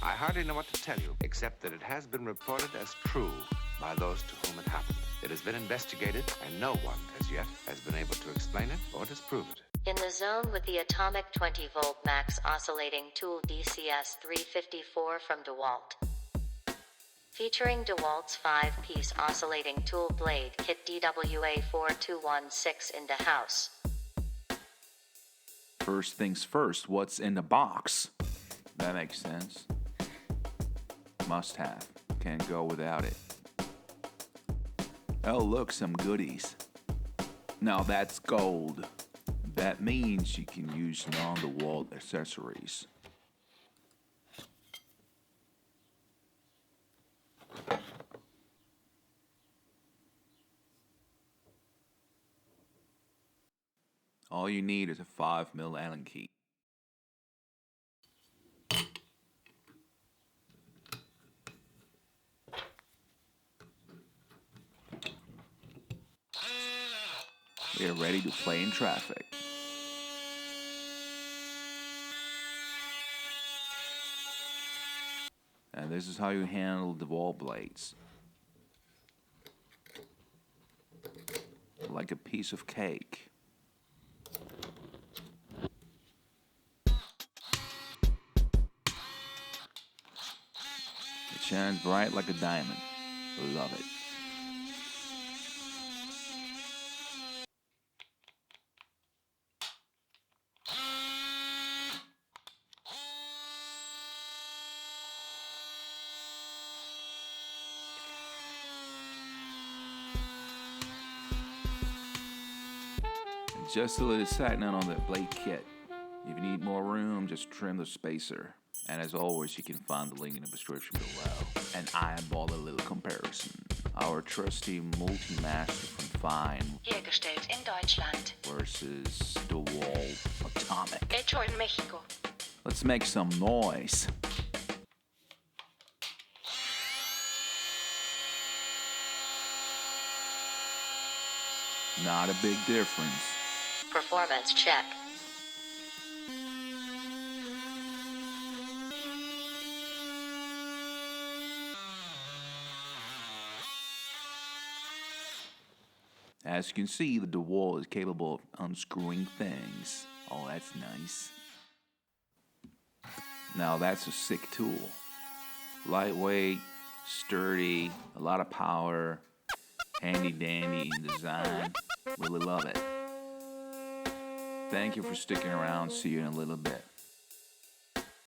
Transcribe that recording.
I hardly know what to tell you, except that it has been reported as true by those to whom it happened. It has been investigated, and no one, as yet, has been able to explain it or disprove it. In the zone with the atomic 20-volt max oscillating tool DCS354 from DeWALT. Featuring DeWALT's 5-piece oscillating tool blade kit DWA4216 in the house. First things first, what's in the box? That makes sense. Must have. Can't go without it. Oh, look, some goodies. Now that's gold. That means you can use non-DeWALT accessories. All you need is a 5mm Allen key. We are ready to play in traffic. And this is how you handle DeWALT blades. Like a piece of cake. It shines bright like a diamond. Love it. Just a little side note on the blade kit. If you need more room, just trim the spacer. And as always, you can find the link in the description below. And eyeball a little comparison. Our trusty Multimaster from Fine Hergestellt in Deutschland. versus DeWALT Atomic. Hecho en México. Let's make some noise. Not a big difference. Performance check. As you can see, the DeWALT is capable of unscrewing things. Oh, that's nice. Now that's a sick tool. Lightweight, sturdy, a lot of power, handy dandy in design. Really love it. Thank you for sticking around. See you in a little bit.